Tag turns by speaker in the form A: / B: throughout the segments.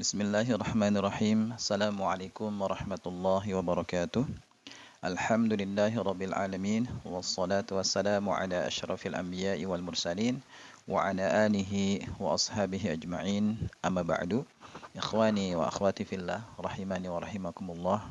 A: Bismillahirrahmanirrahim. Assalamualaikum warahmatullahi wabarakatuh. Alhamdulillahi rabbil alamin. Wassalatu wassalamu ala ashrafil anbiya'i wal mursalin. Wa ala alihi wa ashabihi ajma'in. Amma ba'du. Ikhwani wa akhwati fillah. Rahimani wa rahimakumullah.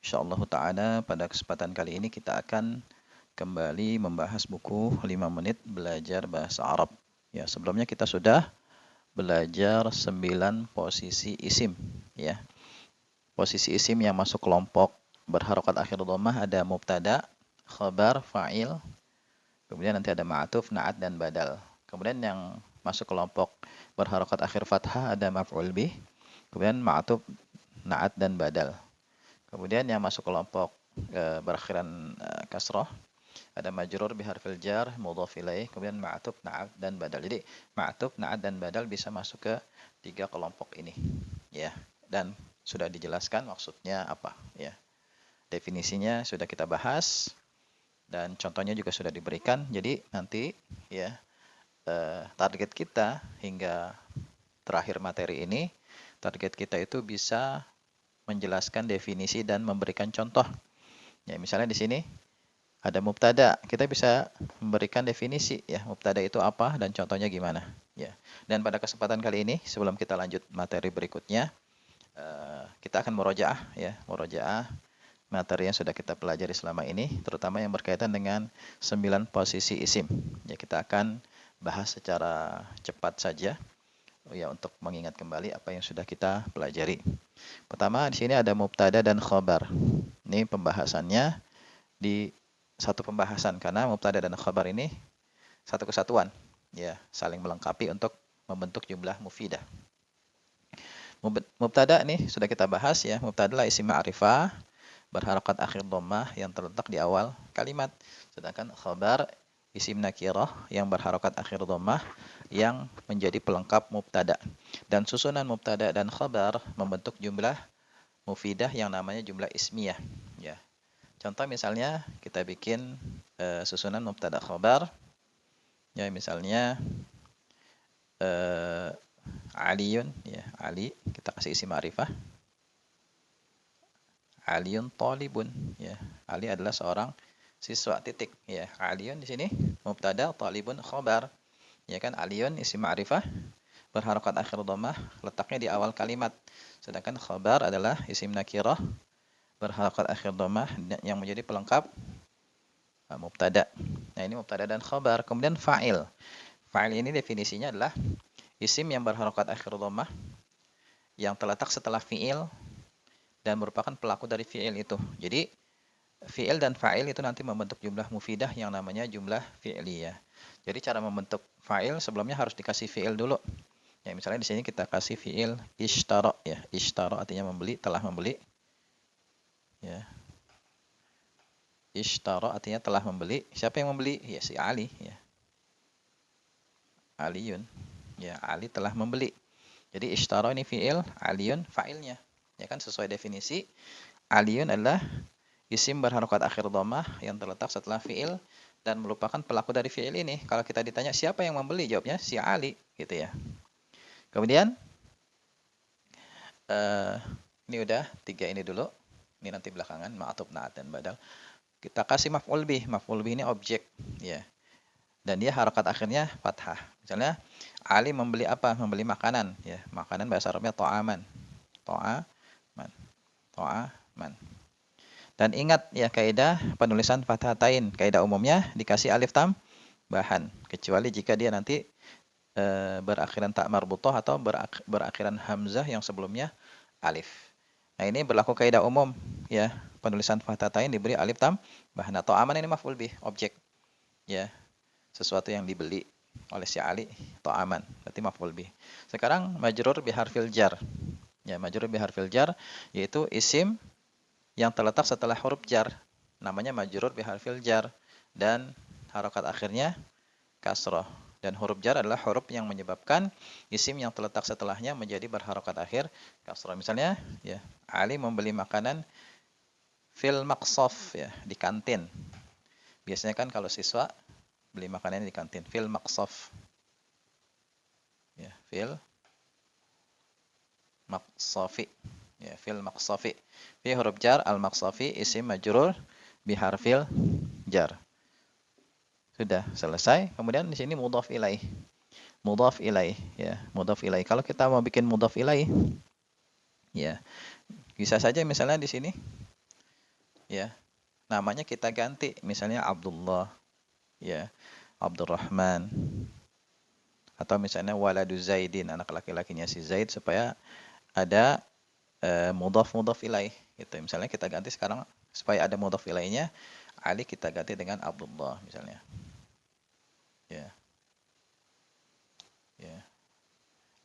A: InsyaAllah ta'ala pada kesempatan kali ini kita akan kembali membahas buku 5 menit belajar bahasa Arab. Ya, sebelumnya kita sudah belajar 9 posisi isim, ya. Posisi isim yang masuk kelompok berharokat akhir dhammah ada mubtada, khabar, fa'il, kemudian nanti ada ma'tuf, na'at dan badal. Kemudian yang masuk kelompok berharokat akhir fathah ada maf'ul bih, kemudian ma'tuf, na'at dan badal. Kemudian yang masuk kelompok berakhiran kasrah ada majrur biharfil jar, mudhaf ilaih, kemudian ma'tuf, na'at dan badal. Jadi ma'tuf, na'at dan badal bisa masuk ke 3 kelompok ini, ya. Dan sudah dijelaskan maksudnya apa, ya. Definisinya sudah kita bahas dan contohnya juga sudah diberikan. Jadi nanti, ya, target kita hingga terakhir materi ini, target kita itu bisa menjelaskan definisi dan memberikan contoh. Ya, misalnya di sini ada mubtada, kita bisa memberikan definisi, ya, mubtada itu apa dan contohnya gimana, ya. Dan pada kesempatan kali ini sebelum kita lanjut materi berikutnya, kita akan murojaah, ya, murojaah materi yang sudah kita pelajari selama ini, terutama yang berkaitan dengan 9 posisi isim. Ya, kita akan bahas secara cepat saja, ya, untuk mengingat kembali apa yang sudah kita pelajari. Pertama di sini ada mubtada dan khabar. Ini pembahasannya di satu pembahasan karena mubtada dan khabar ini satu kesatuan, ya, saling melengkapi untuk membentuk jumlah mufidah. Mubtada nih sudah kita bahas, ya. Mubtada adalah isim ma'rifah berharakat akhir dhammah yang terletak di awal kalimat, sedangkan khabar isim nakirah yang berharakat akhir dhammah yang menjadi pelengkap mubtada. Dan susunan mubtada dan khabar membentuk jumlah mufidah yang namanya jumlah ismiyah, ya. Contoh misalnya kita bikin susunan mubtada khabar, ya, misalnya Aliyun, ya, Ali, kita kasih isim ma'rifah. Aliyun talibun, ya. Ali adalah seorang siswa, titik, ya. Aliyun di sini mubtada, talibun khabar. Ya kan, Aliyun isim ma'rifah berharakat akhir dhammah letaknya di awal kalimat. Sedangkan khabar adalah isim nakirah berharakat akhir dhammah yang menjadi pelengkap mubtada. Nah, ini mubtada dan khabar. Kemudian fa'il. Fa'il ini definisinya adalah isim yang berharakat akhir dhammah yang terletak setelah fi'il dan merupakan pelaku dari fi'il itu. Jadi fi'il dan fa'il itu nanti membentuk jumlah mufidah yang namanya jumlah fi'liyah. Jadi cara membentuk fa'il sebelumnya harus dikasih fi'il dulu. Ya, misalnya di sini kita kasih fi'il ishtara, ya. Ishtara artinya membeli, telah membeli. Ya. Ishtara artinya telah membeli. Siapa yang membeli? Ya, si Ali, ya. Aliyun. Ya, Ali telah membeli. Jadi ishtara ini fi'il, Aliyun fa'ilnya. Ya kan, sesuai definisi, Aliyun adalah isim berharakat akhir dhammah yang terletak setelah fi'il dan merupakan pelaku dari fi'il ini. Kalau kita ditanya siapa yang membeli, jawabnya si Ali, gitu ya. Kemudian ini udah 3 ini dulu. Ini nanti belakangan ma'tuf, na'at dan badal. Kita kasih maf'ul bih. Maf'ul bih ini objek, ya. Dan dia harakat akhirnya fathah. Misalnya Ali membeli apa? Membeli makanan, ya. Makanan bahasa Arabnya ta'aman. Ta'aman. Ta'aman. Dan ingat, ya, kaidah penulisan fathatain. Kaidah umumnya dikasih alif tambahan, kecuali jika dia nanti berakhiran ta marbutah atau berakhiran hamzah yang sebelumnya alif. Nah, ini berlaku kaidah umum, ya. Penulisan fathatain diberi alif tambahan. Atau aman ini maf'ul bih, objek, ya. Sesuatu yang dibeli oleh si Ali, atau aman, berarti maf'ul bih. Sekarang majrur biharfil jar. Ya, majrur biharfil jar yaitu isim yang terletak setelah huruf jar, namanya majrur biharfil jar, dan harakat akhirnya kasroh. Dan huruf jar adalah huruf yang menyebabkan isim yang terletak setelahnya menjadi berharakat akhir kasroh. Misalnya, ya, Ali membeli makanan fil maqsaf, ya, di kantin. Biasanya kan kalau siswa beli makanan di kantin, fil maqsaf. Ya, fil maqsafi. Ya, fil maqsafi. Fi huruf jar, al-maqsafi isim majrur biharfil jar. Sudah selesai. Kemudian di sini mudhaf ilaih. Mudhaf ilaih, ya, mudhaf ilaih. Kalau kita mau bikin mudhaf ilaih, ya, bisa saja misalnya di sini, ya, namanya kita ganti, misalnya Abdullah, ya, Abdurrahman, atau misalnya waladu Zaidin, anak laki-lakinya si Zaid, supaya ada mudhaf ilaih, gitu. Misalnya kita ganti sekarang supaya ada mudhaf ilaihnya, Ali kita ganti dengan Abdullah misalnya. Ya. Ya.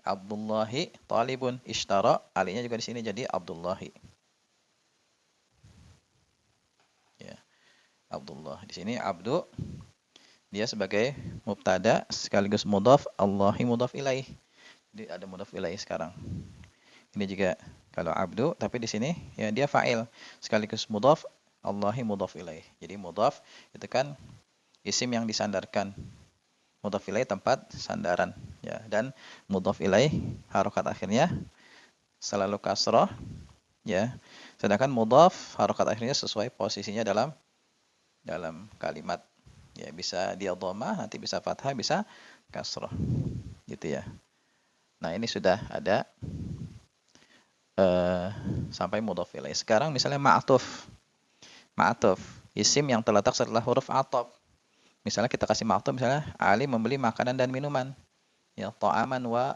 A: Abdullahi talibun ishtara, alinya juga di sini jadi Abdullahi. Ya. Abdullah. Di sini abdu dia sebagai mubtada sekaligus mudhaf, Allahi mudhaf ilaih. Jadi ada mudhaf ilaih sekarang. Ini juga kalau abdu, tapi di sini ya dia fa'il sekaligus mudhaf, Allahi mudhaf ilaih. Jadi mudhaf itu kan isim yang disandarkan. Mudhaf ilaih tempat sandaran, ya, dan mudhaf ilaih harokat akhirnya selalu kasrah, ya. Sedangkan mudhaf harokat akhirnya sesuai posisinya dalam kalimat. Ya, bisa dia dhammah, nanti bisa fathah, bisa kasrah. Gitu ya. Nah, ini sudah ada sampai mudhaf ilaih. Sekarang misalnya ma'tuf. Ma'tuf, isim yang terletak setelah huruf ataf. Misalnya kita kasih ma'tuf, misalnya Ali membeli makanan dan minuman. Ya, ta'aman wa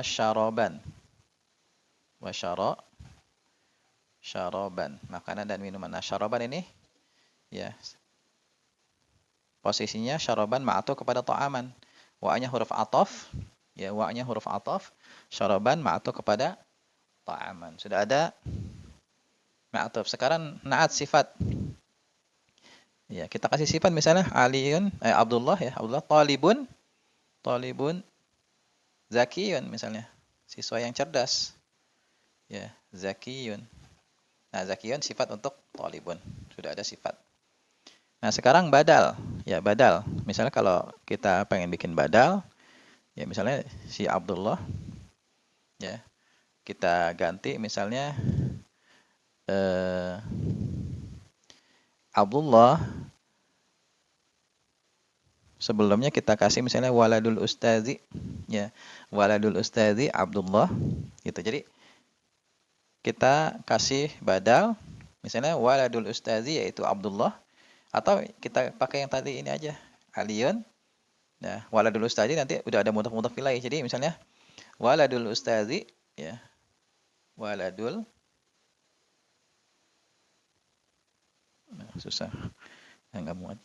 A: syaraban. Wa syaraban, makanan dan minuman. Nah, syaraban ini ya posisinya syaraban ma'tuf kepada ta'aman. Wa-nya huruf ataf, ya, wa-nya huruf ataf, syaraban ma'tuf kepada ta'aman. Sudah ada ma'tuf. Sekarang na'at sifat. Ya, kita kasih sifat misalnya Aliun, Abdullah, ya, Abdullah talibun zakiyun misalnya. Siswa yang cerdas. Ya, zakiyun. Nah, zakiyun sifat untuk talibun. Sudah ada sifat. Nah, sekarang badal. Ya, badal. Misalnya kalau kita pengen bikin badal, ya misalnya si Abdullah, ya, kita ganti misalnya Abdullah, sebelumnya kita kasih misalnya waladul ustazi, ya, waladul ustazi Abdullah, gitu. Jadi kita kasih badal, misalnya waladul ustazi yaitu Abdullah, atau kita pakai yang tadi ini aja, Aliyun. Nah, waladul ustazi nanti udah ada mudhaf ilaih. Jadi misalnya waladul ustazi, ya, waladul, nah, susah, nggak muat.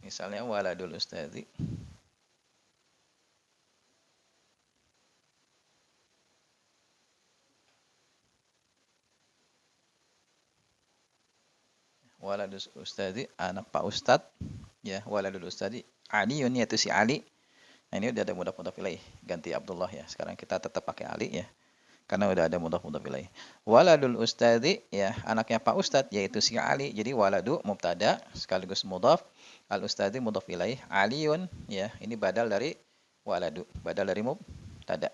A: Misalnya waladul ustazi, waladul ustazi anak Pak Ustad, ya, waladul ustazi Aliyun yaitu si Ali. Nah, ini udah ada mudhaf ilaih, ganti Abdullah ya. Sekarang kita tetap pakai Ali ya, karena udah ada mudhaf ilaih. Waladul ustazi, ya, anaknya Pak Ustad yaitu si Ali. Jadi waladu mubtada sekaligus mudhaf, al ustazi mudhaf ilaih, Aliyun, ya, ini badal dari waladu, badal dari mubtada.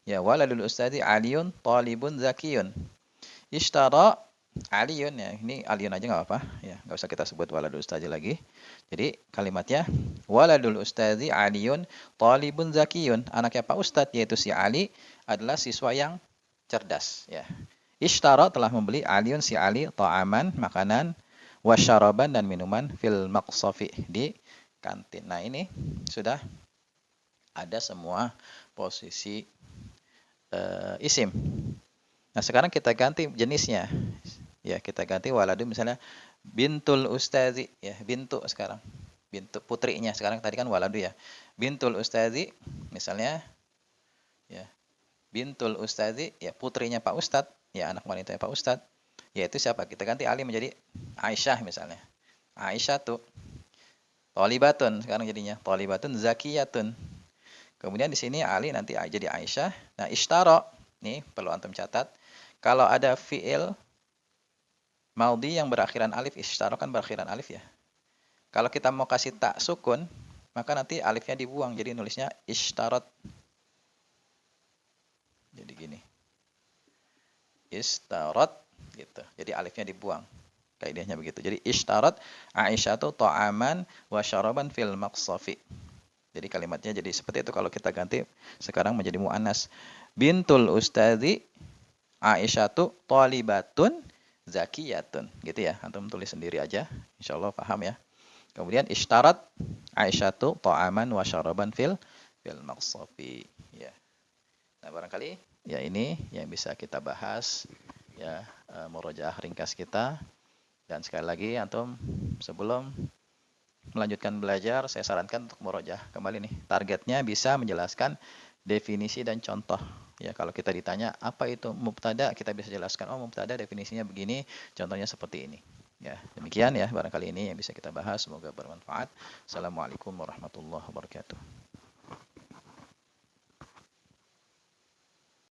A: Ya, waladul ustazi Aliyun talibun zakiyun. Ishtara Aliyun, ya, ini Aliyun aja nggak apa-apa, ya, nggak usah kita sebut waladul ustazi lagi. Jadi kalimatnya waladul ustazi Aliyun talibun zakiyun, anaknya Pak Ustadz yaitu si Ali adalah siswa yang cerdas, ya. Ishtara telah membeli Aliyun si Ali ta'aman makanan, wasyaraban dan minuman, fil maqsafi di kantin. Nah, ini sudah ada semua posisi isim. Nah, sekarang kita ganti jenisnya. Ya, kita ganti waladu misalnya bintul ustazi, ya, bintu sekarang. Bintu putrinya. Sekarang tadi kan waladu ya. Bintul ustazi misalnya, ya, bintul ustazi, ya, putrinya Pak Ustadz, ya, anak wanitanya Pak Ustadz. Yaitu siapa? Kita ganti Ali menjadi Aisyah misalnya. Aisyah tuh thalibatun sekarang jadinya. Thalibatun zakiyatun. Kemudian di sini Ali nanti jadi Aisyah. Nah, ishtara, nih perlu antum catat. Kalau ada fiil maudhi yang berakhiran alif, ishtara kan berakhiran alif ya. Kalau kita mau kasih tak sukun, maka nanti alifnya dibuang. Jadi nulisnya ishtarat. Jadi gini. Ishtarat gitu. Jadi alifnya dibuang. Kaidahnya begitu. Jadi ishtarat Aisyatu ta'aman wa syaraban fil maqsafi. Jadi kalimatnya jadi seperti itu kalau kita ganti sekarang menjadi muannas. Bintul ustadzi Aisyatu thalibatun zakiyatun. Gitu ya. Antum tulis sendiri aja. Insyaallah paham ya. Kemudian ishtarat Aisyatu ta'aman wa syaraban fil maqsafi. Ya. Nah, barangkali ya ini yang bisa kita bahas ya, murojaah ringkas kita. Dan sekali lagi antum sebelum melanjutkan belajar, saya sarankan untuk murojaah kembali nih. Targetnya bisa menjelaskan definisi dan contoh. Ya, kalau kita ditanya apa itu mubtada, kita bisa jelaskan, oh mubtada definisinya begini, contohnya seperti ini. Ya, demikian ya barangkali ini yang bisa kita bahas, semoga bermanfaat. Assalamualaikum warahmatullahi wabarakatuh.